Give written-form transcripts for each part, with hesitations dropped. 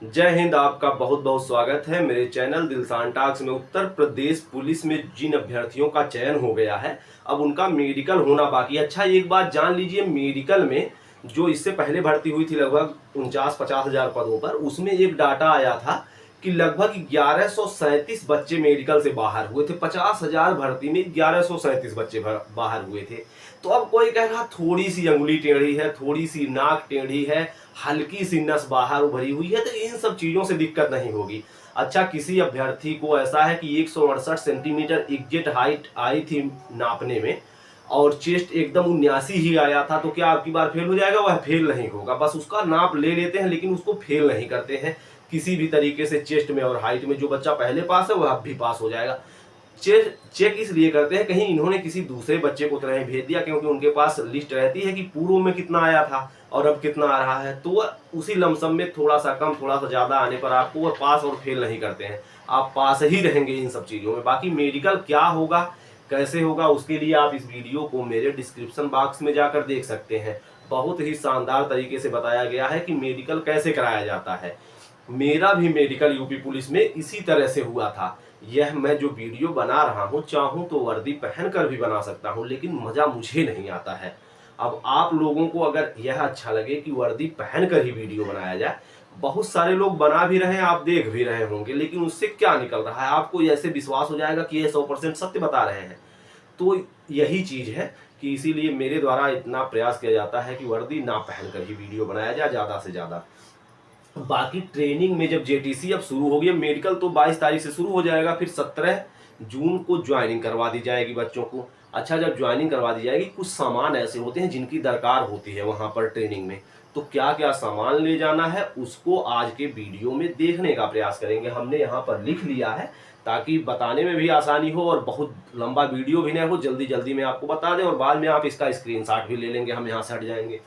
जय हिंद। आपका बहुत बहुत स्वागत है मेरे चैनल दिलसान टॉक्स में। उत्तर प्रदेश पुलिस में जिन अभ्यर्थियों का चयन हो गया है, अब उनका मेडिकल होना बाकी है। अच्छा, एक बात जान लीजिए, मेडिकल में जो इससे पहले भर्ती हुई थी लगभग 49-50 हज़ार पदों पर, उसमें एक डाटा आया था कि लगभग 1137 बच्चे मेडिकल से बाहर हुए थे। 50 हज़ार भर्ती में 1137 बच्चे बाहर हुए थे। तो अब कोई कह रहा थोड़ी सी अंगुली टेढ़ी है, थोड़ी सी नाक टेढ़ी है, हल्की सी नस बाहर उभरी हुई है, तो इन सब चीजों से दिक्कत नहीं होगी। अच्छा, किसी अभ्यर्थी को ऐसा है कि 168 सेंटीमीटर एग्जैक्ट हाइट आई थी नापने में, और चेस्ट एकदम 79 ही आया था, तो क्या आपकी बार फेल हो जाएगा? वह फेल नहीं होगा। बस उसका नाप ले लेते हैं लेकिन उसको फेल नहीं करते हैं किसी भी तरीके से। चेस्ट में और हाइट में जो बच्चा पहले पास है वह अब भी पास हो जाएगा। चेक इसलिए करते हैं कहीं इन्होंने किसी दूसरे बच्चे को तरह भेज दिया, क्योंकि उनके पास लिस्ट रहती है कि पूर्व में कितना आया था और अब कितना आ रहा है, तो वह उसी लमसम में थोड़ा सा कम थोड़ा सा ज्यादा आने पर आपको वह पास और फेल नहीं करते हैं। आप पास ही रहेंगे इन सब चीजों में। बाकी मेडिकल क्या होगा, कैसे होगा, उसके लिए आप इस वीडियो को मेरे डिस्क्रिप्शन बॉक्स में जाकर देख सकते हैं। बहुत ही शानदार तरीके से बताया गया है कि मेडिकल कैसे कराया जाता है। मेरा भी मेडिकल यूपी पुलिस में इसी तरह से हुआ था। यह मैं जो वीडियो बना रहा हूँ, चाहूँ तो वर्दी पहनकर भी बना सकता हूँ, लेकिन मजा मुझे नहीं आता है। अब आप लोगों को अगर यह अच्छा लगे कि वर्दी पहनकर ही वीडियो बनाया जाए, बहुत सारे लोग बना भी रहे हैं, आप देख भी रहे होंगे, लेकिन उससे क्या निकल रहा है? आपको ऐसे विश्वास हो जाएगा कि ये 100% सत्य बता रहे हैं। तो यही चीज है कि इसीलिए मेरे द्वारा इतना प्रयास किया जाता है कि वर्दी ना पहनकर ही वीडियो बनाया जाए ज्यादा से ज्यादा। बाकी ट्रेनिंग में जब जेटीसी अब शुरू होगी, मेडिकल तो 22 तारीख से शुरू हो जाएगा, फिर 17 जून को ज्वाइनिंग करवा दी जाएगी बच्चों को। अच्छा, जब ज्वाइनिंग करवा दी जाएगी, कुछ सामान ऐसे होते हैं जिनकी दरकार होती है वहां पर ट्रेनिंग में, तो क्या क्या सामान ले जाना है उसको आज के वीडियो में देखने का प्रयास करेंगे। हमने यहाँ पर लिख लिया है ताकि बताने में भी आसानी हो और बहुत लंबा वीडियो भी न हो, जल्दी जल्दी में आपको बता दें और बाद में आप इसका स्क्रीनशॉट भी ले लेंगे। हम यहाँ से हट जाएंगे।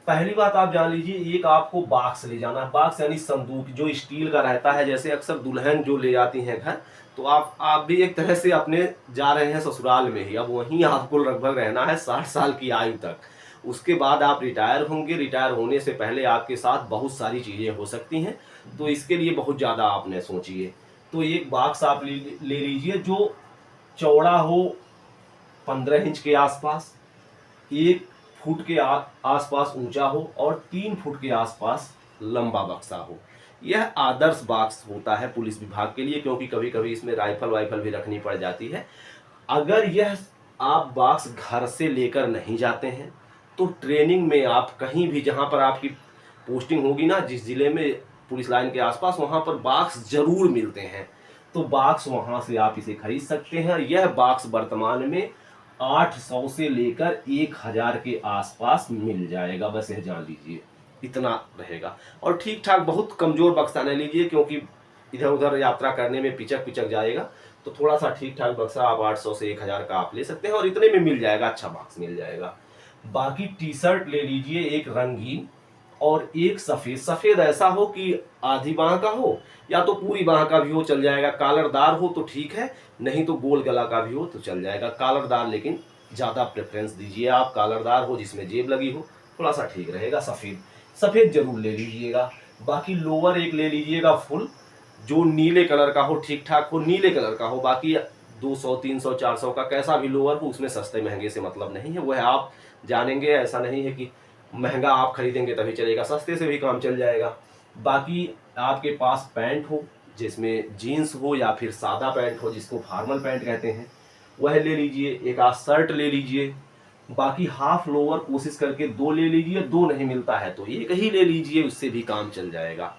पहली बात आप जान लीजिए, एक आपको बॉक्स ले जाना है। बॉक्स यानी संदूक जो स्टील का रहता है, जैसे अक्सर दुल्हन जो ले जाती हैं घर, तो आप भी एक तरह से अपने जा रहे हैं ससुराल में ही। अब वहीं आपको लगभग रहना है 60 साल की आयु तक। उसके बाद आप रिटायर होंगे। रिटायर होने से पहले आपके साथ बहुत सारी चीजें हो सकती हैं, तो इसके लिए बहुत ज्यादा आप न सोचिए। तो एक बॉक्स आप ले लीजिए जो चौड़ा हो 15 इंच के आसपास, 1 फुट के आसपास ऊंचा हो और 3 फुट के आसपास लंबा बक्सा हो। यह आदर्श बॉक्स होता है पुलिस विभाग के लिए, क्योंकि कभी कभी इसमें राइफल वाइफल भी रखनी पड़ जाती है। अगर यह आप बॉक्स घर से लेकर नहीं जाते हैं, तो ट्रेनिंग में आप कहीं भी जहां पर आपकी पोस्टिंग होगी ना, जिस जिले में पुलिस लाइन के आसपास, वहां पर बॉक्स जरूर मिलते हैं। तो बॉक्स वहां से आप इसे खरीद सकते हैं। यह बॉक्स वर्तमान में 800 से लेकर 1000 के आसपास मिल जाएगा। बस यह जान लीजिए, इतना रहेगा। और ठीक ठाक बहुत कमजोर बक्सा न लीजिए, क्योंकि इधर उधर यात्रा करने में पिचक पिचक जाएगा। तो थोड़ा सा ठीक ठाक बक्सा आप 800 से 1000 का आप ले सकते हैं और इतने में मिल जाएगा, अच्छा बॉक्स मिल जाएगा। बाकी टी शर्ट ले लीजिए एक रंगीन और एक सफेद। सफेद ऐसा हो कि आधी बाह का हो या तो पूरी बाह का भी हो, चल जाएगा। कॉलरदार हो तो ठीक है, नहीं तो गोल गला का भी हो तो चल जाएगा। कॉलरदार लेकिन ज्यादा प्रेफरेंस दीजिए आप, कॉलरदार हो जिसमें जेब लगी हो, थोड़ा सा ठीक रहेगा। सफेद सफेद जरूर ले लीजिएगा। बाकी लोअर एक ले लीजिएगा फुल, जो नीले कलर का हो, ठीक ठाक हो, नीले कलर का हो। बाकी 200 300 400 का कैसा भी लोअर हो, उसमें सस्ते महंगे से मतलब नहीं है, वह आप जानेंगे। ऐसा नहीं है कि महंगा आप खरीदेंगे तभी चलेगा, सस्ते से भी काम चल जाएगा। बाकी आपके पास पैंट हो जिसमें जीन्स हो या फिर सादा पैंट हो जिसको फॉर्मल पैंट कहते हैं, वह ले लीजिए। एक आध शर्ट ले लीजिए। बाकी हाफ लोअर कोशिश करके 2 ले लीजिए, 2 नहीं मिलता है तो एक ही ले लीजिए, उससे भी काम चल जाएगा।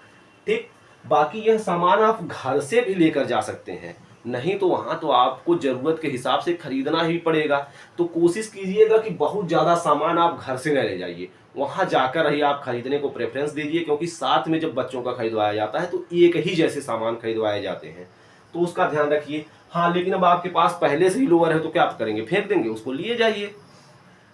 ठीक। बाकी यह सामान आप घर से भी लेकर जा सकते हैं, नहीं तो वहां तो आपको जरूरत के हिसाब से खरीदना ही पड़ेगा। तो कोशिश कीजिएगा कि बहुत ज्यादा सामान आप घर से न ले जाइए, वहां जाकर ही आप खरीदने को प्रेफरेंस दीजिए, क्योंकि साथ में जब बच्चों का खरीदवाया जाता है तो एक ही जैसे सामान खरीदवाए जाते हैं, तो उसका ध्यान रखिए। हाँ, लेकिन अब आपके पास पहले से ही लोअर है तो क्या आप करेंगे, फेंक देंगे? उसको लिए जाइए।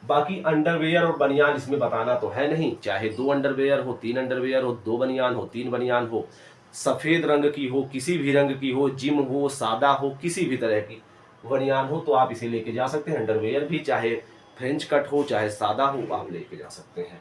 बाकी अंडरवेयर और बनियान इसमें बताना तो है नहीं, चाहे 2 अंडरवेयर हो, 3 अंडरवेयर हो, 2 बनियान हो, 3 बनियान हो, सफेद रंग की हो, किसी भी रंग की हो, जिम हो, सादा हो, किसी भी तरह की बनियान हो, तो आप इसे लेके जा सकते हैं। अंडरवेयर भी चाहे फ्रेंच कट हो चाहे सादा हो, आप लेके जा सकते हैं।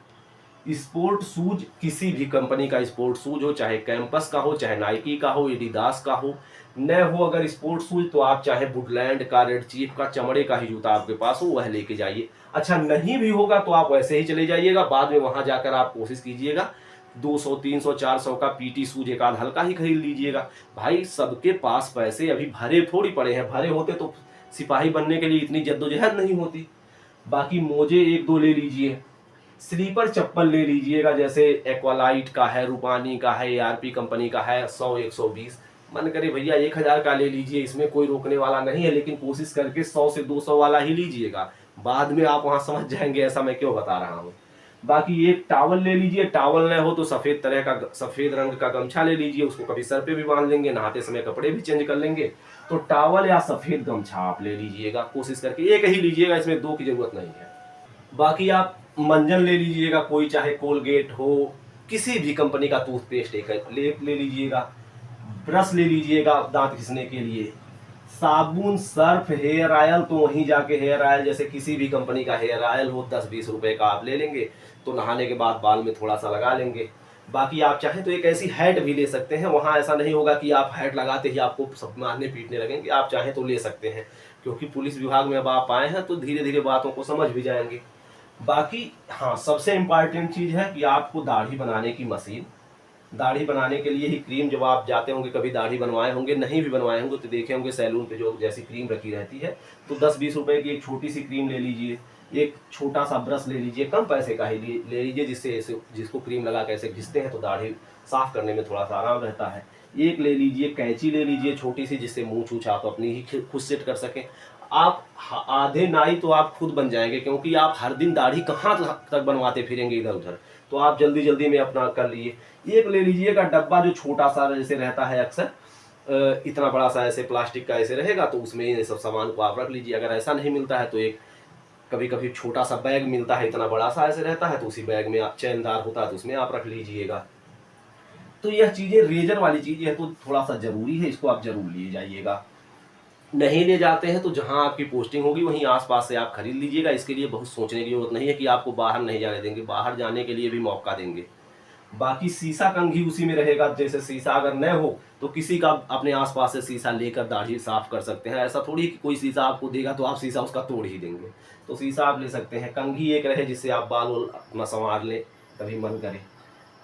स्पोर्ट शूज, किसी भी कंपनी का स्पोर्ट शूज हो, चाहे कैंपस का हो, चाहे नाइकी का हो, एडिडास का हो, न हो अगर स्पोर्ट शूज तो आप चाहे वुडलैंड का, रेड चीफ का, चमड़े का ही जूता आपके पास हो वह लेके जाइए। अच्छा नहीं भी होगा तो आप वैसे ही चले जाइएगा, बाद में वहां जाकर आप कोशिश कीजिएगा 200 300 400 का पीटी शूज एक आध हल्का ही खरीद लीजिएगा। भाई सबके पास पैसे अभी भरे थोड़ी पड़े हैं, भरे होते तो सिपाही बनने के लिए इतनी जद्दोजहद नहीं होती। बाकी मोजे एक दो ले लीजिए, स्लीपर चप्पल ले लीजिएगा, जैसे एक्वालाइट का है, रूपानी का है, एआरपी कंपनी का है, 100 120, मन करे भैया 1000 का ले लीजिए, इसमें कोई रोकने वाला नहीं है, लेकिन कोशिश करके 100 से 200 वाला ही लीजिएगा। बाद में आप वहां समझ जाएंगे ऐसा मैं क्यों बता रहा हूँ। बाकी एक टावल ले लीजिए, टावल न हो तो सफेद तरह का सफेद रंग का गमछा ले लीजिए, उसको कभी सर पे भी बांध लेंगे, नहाते समय कपड़े भी चेंज कर लेंगे। तो टावल या सफेद गमछा आप ले लीजिएगा, कोशिश करके एक ही लीजिएगा, इसमें दो की जरूरत नहीं है। बाकी आप मंजन ले लीजिएगा, कोई चाहे कोलगेट हो, किसी भी कंपनी का टूथपेस्ट एक ले लीजिएगा, ब्रश ले लीजिएगा दांत घिसने के लिए, साबुन, सर्फ, हेयर ऑयल तो वहीं जाके हेयर ऑयल जैसे किसी भी कंपनी का हेयर ऑयल हो 10-20 रुपए का आप ले लेंगे, तो नहाने के बाद बाल में थोड़ा सा लगा लेंगे। बाकी आप चाहें तो एक ऐसी हैट भी ले सकते हैं, वहाँ ऐसा नहीं होगा कि आप हैट लगाते ही आपको सब मारने पीटने लगेंगे, आप चाहें तो ले सकते हैं, क्योंकि पुलिस विभाग में अब आप आए हैं तो धीरे धीरे बातों को समझ भी जाएंगे। बाकी हाँ, सबसे इम्पॉर्टेंट चीज़ है कि आपको दाढ़ी बनाने की मशीन, दाढ़ी बनाने के लिए ही क्रीम, जब आप जाते होंगे कभी दाढ़ी बनवाए होंगे, नहीं भी बनवाए होंगे तो देखे होंगे सैलून पे जो जैसी क्रीम रखी रहती है, तो 10-20 रुपए की एक छोटी सी क्रीम ले लीजिए, एक छोटा सा ब्रश ले लीजिए, कम पैसे का ही ले लीजिए, जिससे जिसको क्रीम लगा कैसे घिसते हैं तो दाढ़ी साफ करने में थोड़ा सा आराम रहता है। एक ले लीजिए कैंची ले लीजिए छोटी सी, जिससे मूछ ऊछ आप अपनी ही खुद सेट कर सकें। आप आधे नाई तो आप खुद बन जाएंगे, क्योंकि आप हर दिन दाढ़ी कहाँ तक बनवाते फिरेंगे इधर उधर, तो आप जल्दी जल्दी में अपना कर लीजिए। एक ले लीजिएगा डब्बा जो छोटा सा जैसे रहता है अक्सर, इतना बड़ा सा ऐसे प्लास्टिक का ऐसे रहेगा, तो उसमें ये सब सामान को आप रख लीजिए। अगर ऐसा नहीं मिलता है तो एक कभी कभी छोटा सा बैग मिलता है, इतना बड़ा सा ऐसे रहता है, तो उसी बैग में आप चैनदार होता है तो उसमें आप रख लीजिएगा। तो यह चीज़ें रेजर वाली चीज़ें है तो थोड़ा सा ज़रूरी है, इसको आप ज़रूर लिए जाइएगा। नहीं ले जाते हैं तो जहां आपकी पोस्टिंग होगी वहीं आसपास से आप खरीद लीजिएगा, इसके लिए बहुत सोचने की जरूरत नहीं है कि आपको बाहर नहीं जाने देंगे, बाहर जाने के लिए भी मौका देंगे। बाकी शीशा कंघी उसी में रहेगा, जैसे शीशा अगर न हो तो किसी का अपने आसपास से शीशा लेकर दाढ़ी साफ कर सकते हैं, ऐसा थोड़ी कि कोई शीशा आपको देगा तो आप शीशा उसका तोड़ ही देंगे, तो शीशा आप ले सकते हैं। कंघी एक रहे जिससे आप बाल वाल अपना संवार लें कभी मन करे।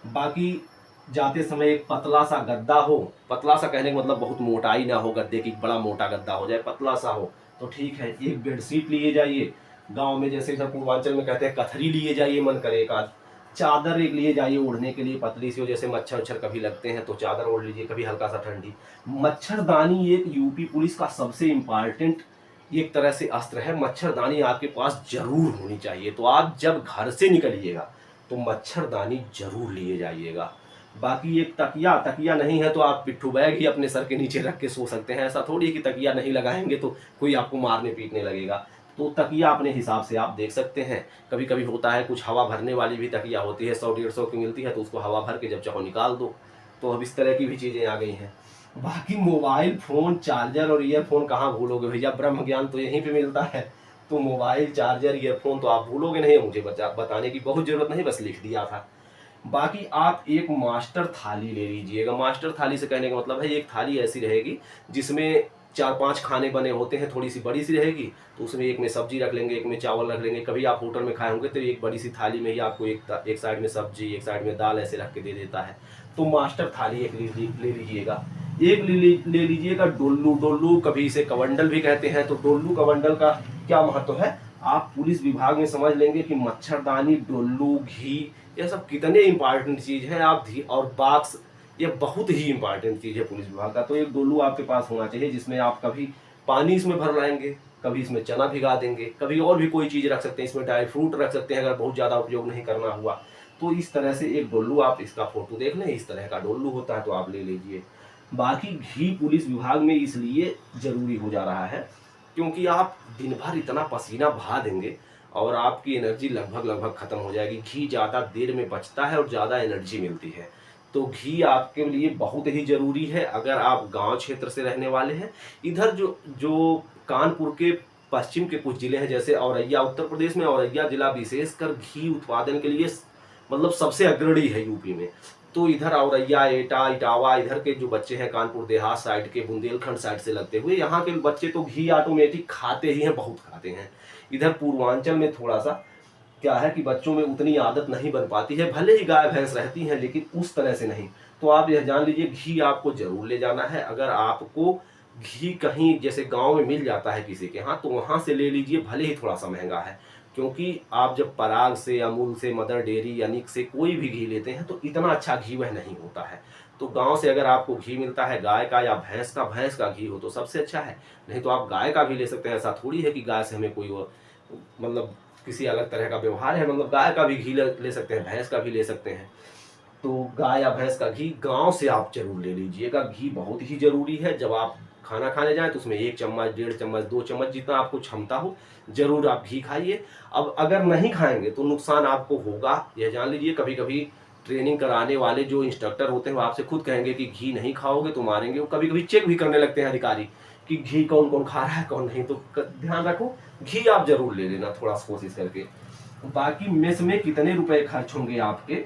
बाकी जाते समय एक पतला सा गद्दा हो, पतला सा कहने का मतलब बहुत मोटाई ना हो गद्दे की, बड़ा मोटा गद्दा हो जाए, पतला सा हो तो ठीक है। एक बेडशीट लिए जाइए, गांव में जैसे इधर पूर्वांचल में कहते हैं कथरी लिए जाइए, मन करे एक आध चादर एक लिए जाइए ओढ़ने के लिए, पतली सी हो, जैसे मच्छर वच्छर कभी लगते हैं तो चादर ओढ़ लीजिए, कभी हल्का सा ठंडी। मच्छरदानी एक यूपी पुलिस का सबसे इम्पॉर्टेंट एक तरह से अस्त्र है, मच्छरदानी आपके पास जरूर होनी चाहिए। तो आप जब घर से निकलिएगा तो मच्छरदानी जरूर लिए जाइएगा। बाकी एक तकिया, तकिया नहीं है तो आप पिट्ठू बैग ही अपने सर के नीचे रख के सो सकते हैं, ऐसा थोड़ी कि तकिया नहीं लगाएंगे तो कोई आपको मारने पीटने लगेगा। तो तकिया अपने हिसाब से आप देख सकते हैं, कभी कभी होता है कुछ हवा भरने वाली भी तकिया होती है, 100-150 की मिलती है, तो उसको हवा भर के जब चाहो निकाल दो। तो अब इस तरह की भी चीज़ें आ गई हैं। बाकी मोबाइल फ़ोन, चार्जर और ईयरफोन कहाँ भूलोगे भैया, ब्रह्म ज्ञान तो यहीं पे मिलता है। तो मोबाइल, चार्जर, ईयरफोन तो आप भूलोगे नहीं, मुझे बताने की बहुत ज़रूरत नहीं, बस लिख दिया था। बाकी आप एक मास्टर थाली ले लीजिएगा। मास्टर थाली से कहने का मतलब है एक थाली ऐसी रहेगी जिसमें 4-5 खाने बने होते हैं, थोड़ी सी बड़ी सी रहेगी, तो उसमें एक में सब्जी रख लेंगे, एक में चावल रख लेंगे। कभी आप होटल में खाए होंगे तो एक बड़ी सी थाली में ही आपको एक साइड में सब्जी, एक साइड में दाल ऐसे रख के दे देता है। तो मास्टर थाली एक ले लीजिएगा। एक ले लीजिएगा डोल्लू। डोल्लू कभी इसे कवंडल भी कहते हैं। तो डोल्लू कवंडल का क्या महत्व है आप पुलिस विभाग में समझ लेंगे कि मच्छरदानी, डोल्लू, घी, यह सब कितने इंपॉर्टेंट चीज़ है। आप और बॉक्स, ये बहुत ही इंपॉर्टेंट चीज़ है पुलिस विभाग का। तो एक डोलू आपके पास होना चाहिए जिसमें आप कभी पानी इसमें भर लाएंगे, कभी इसमें चना भिगा देंगे, कभी और भी कोई चीज़ रख सकते हैं, इसमें ड्राई फ्रूट रख सकते हैं अगर बहुत ज़्यादा उपयोग नहीं करना हुआ तो। इस तरह से एक डोलू, आप इसका फोटो देख लें, इस तरह का डोलू होता है तो आप ले लीजिए। बाकी घी पुलिस विभाग में इसलिए ज़रूरी हो जा रहा है क्योंकि आप दिन भर इतना पसीना बहा देंगे और आपकी एनर्जी लगभग ख़त्म हो जाएगी। घी ज़्यादा देर में बचता है और ज़्यादा एनर्जी मिलती है, तो घी आपके लिए बहुत ही ज़रूरी है। अगर आप गांव क्षेत्र से रहने वाले हैं, इधर जो जो कानपुर के पश्चिम के कुछ ज़िले हैं जैसे औरैया, उत्तर प्रदेश में औरैया ज़िला विशेषकर घी उत्पादन के लिए मतलब सबसे अग्रणी है यूपी में। तो इधर औरैया, एटा, इटावा इधर के जो बच्चे हैं कानपुर देहात साइड के, बुंदेलखंड साइड से लगते हुए, यहाँ के बच्चे तो घी ऑटोमेटिक खाते ही हैं, बहुत खाते हैं। इधर पूर्वांचल में थोड़ा सा क्या है कि बच्चों में उतनी आदत नहीं बन पाती है, भले ही गाय भैंस रहती हैं लेकिन उस तरह से नहीं। तो आप यह जान लीजिए घी आपको जरूर ले जाना है। अगर आपको घी कहीं जैसे गांव में मिल जाता है किसी के यहाँ, तो वहां से ले लीजिए, भले ही थोड़ा सा महंगा है। क्योंकि आप जब पराग से, अमूल से, मदर डेयरी यानी से कोई भी घी लेते हैं तो इतना अच्छा घी वह नहीं होता है। तो गांव से अगर आपको घी मिलता है गाय का या भैंस का घी हो तो सबसे अच्छा है। नहीं तो आप गाय का भी ले सकते हैं। ऐसा थोड़ी है कि गाय से हमें कोई मतलब किसी अलग तरह का व्यवहार है, मतलब गाय का भी घी ले सकते हैं, भैंस का भी ले सकते हैं। तो गाय या भैंस का घी गांव से आप जरूर ले लीजिएगा। घी बहुत ही जरूरी है। जब आप खाना खाने जाएं तो उसमें 1 चम्मच, 1.5 चम्मच, 2 चम्मच जितना आपको क्षमता हो जरूर आप घी खाइए। अब अगर नहीं खाएंगे तो नुकसान आपको होगा, यह जान लीजिए। कभी कभी ट्रेनिंग कराने वाले जो इंस्ट्रक्टर होते हैं वो आपसे खुद कहेंगे कि घी नहीं खाओगे तो मारेंगे। वो कभी कभी चेक भी करने लगते हैं अधिकारी कि घी कौन कौन खा रहा है कौन नहीं। तो ध्यान रखो, घी आप जरूर ले लेना थोड़ा सा कोशिश करके। बाकी मेस में कितने रुपए खर्च होंगे आपके,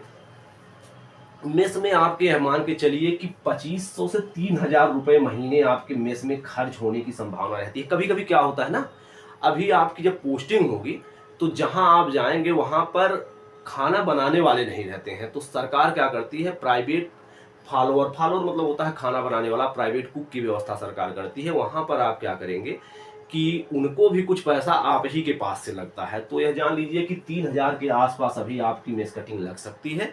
मेस में आपके मान के चलिए कि 2500 से 3000 रुपए महीने आपके मेस में खर्च होने की संभावना रहती है। कभी कभी क्या होता है ना, अभी आपकी जब पोस्टिंग होगी तो जहां आप जाएंगे वहां पर खाना बनाने वाले नहीं रहते हैं। तो सरकार क्या करती है, प्राइवेट फॉलोअर, फॉलोअर मतलब होता है खाना बनाने वाला, प्राइवेट कुक की व्यवस्था सरकार करती है। वहां पर आप क्या करेंगे कि उनको भी कुछ पैसा आप ही के पास से लगता है। तो यह जान लीजिए कि 3000 के आसपास अभी आपकी मेस कटिंग लग सकती है।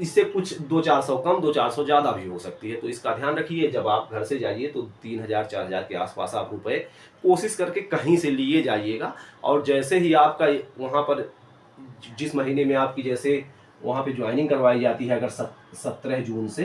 इससे कुछ 200-400 कम, 200-400 ज़्यादा भी हो सकती है। तो इसका ध्यान रखिए, जब आप घर से जाइए तो 3000-4000 के आसपास आप रुपए कोशिश करके कहीं से लिए जाइएगा। और जैसे ही आपका वहाँ पर जिस महीने में आपकी जैसे वहाँ पे ज्वाइनिंग करवाई जाती है, अगर 17 जून से,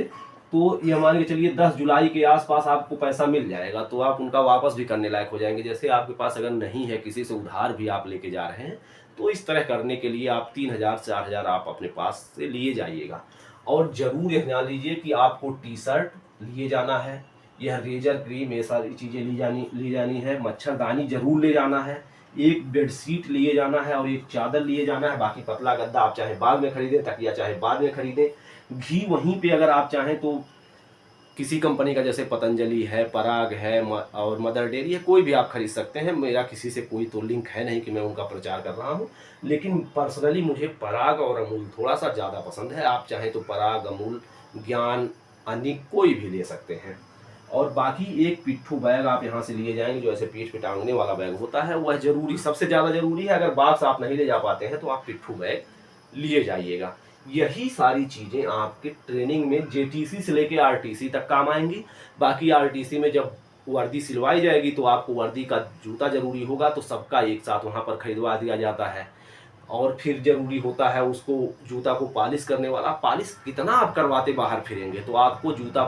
तो ये मान के चलिए 10 जुलाई के आसपास आपको पैसा मिल जाएगा। तो आप उनका वापस भी करने लायक हो जाएंगे। जैसे आपके पास अगर नहीं है, किसी से उधार भी आप लेके जा रहे हैं, तो इस तरह करने के लिए आप 3000-4000 आप अपने पास से लिए जाइएगा। और ज़रूर यह जान लीजिए कि आपको टी शर्ट लिए जाना है, यह रेजर क्रीम, ये सारी चीज़ें ली जानी है। मच्छरदानी जरूर ले जाना है, एक बेडशीट लिए जाना है और एक चादर लिए जाना है। बाकी पतला गद्दा आप चाहे बाद में खरीदें, तकिया चाहे बाद में खरीदें। घी वहीं पे अगर आप चाहें तो किसी कंपनी का, जैसे पतंजलि है, पराग है और मदर डेयरी है, कोई भी आप खरीद सकते हैं। मेरा किसी से कोई तो लिंक है नहीं कि मैं उनका प्रचार कर रहा हूँ, लेकिन पर्सनली मुझे पराग और अमूल थोड़ा सा ज़्यादा पसंद है। आप चाहें तो पराग, अमूल, ज्ञान, अनिक कोई भी ले सकते हैं। और बाकी एक पिट्ठू बैग आप यहाँ से लिए जाएंगे, जो ऐसे पीठ पे टांगने वाला बैग होता है, वह जरूरी, सबसे ज़्यादा जरूरी है। अगर बॉक्स आप नहीं ले जा पाते हैं तो आप पिट्ठू बैग लिए जाइएगा। यही सारी चीज़ें आपके ट्रेनिंग में जेटीसी से लेके आरटीसी तक काम आएंगी। बाकी आरटीसी में जब वर्दी सिलवाई जाएगी तो आपको वर्दी का जूता जरूरी होगा, तो सबका एक साथ वहाँ पर खरीदवा दिया जाता है। और फिर जरूरी होता है उसको, जूता को पॉलिश करने वाला। पॉलिश कितना आप करवाते बाहर फिरेंगे, तो आपको जूता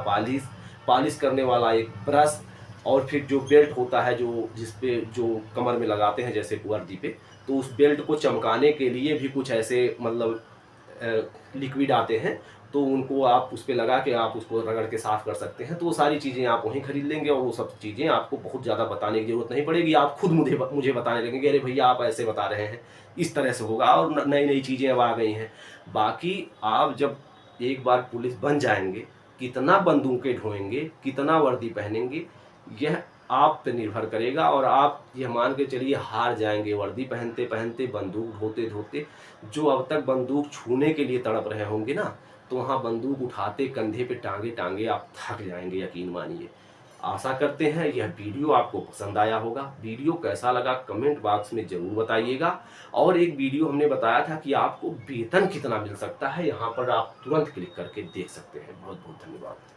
पॉलिश करने वाला एक ब्रश, और फिर जो बेल्ट होता है जो जिसपे जो कमर में लगाते हैं जैसे वर्दी पे, तो उस बेल्ट को चमकाने के लिए भी कुछ ऐसे मतलब लिक्विड आते हैं, तो उनको आप उस पर लगा के आप उसको रगड़ के साफ़ कर सकते हैं। तो वो सारी चीज़ें आप वहीं खरीद लेंगे और वो सब चीज़ें आपको बहुत ज़्यादा बताने की ज़रूरत नहीं पड़ेगी। आप खुद मुझे बताने लगेंगे, अरे भैया आप ऐसे बता रहे हैं, इस तरह से होगा। और नई नई चीज़ें अब आ गई हैं। बाकी आप जब एक बार पुलिस बन जाएंगे, कितना बंदूकें ढोएंगे, कितना वर्दी पहनेंगे, यह आप पे निर्भर करेगा। और आप ये मान के चलिए हार जाएंगे वर्दी पहनते पहनते, बंदूक ढोते ढोते। जो अब तक बंदूक छूने के लिए तड़प रहे होंगे ना, तो वहाँ बंदूक उठाते कंधे पे टांगे टांगे आप थक जाएंगे, यकीन मानिए। आशा करते हैं यह वीडियो आपको पसंद आया होगा। वीडियो कैसा लगा कमेंट बॉक्स में ज़रूर बताइएगा। और एक वीडियो हमने बताया था कि आपको वेतन कितना मिल सकता है, यहाँ पर आप तुरंत क्लिक करके देख सकते हैं। बहुत बहुत धन्यवाद।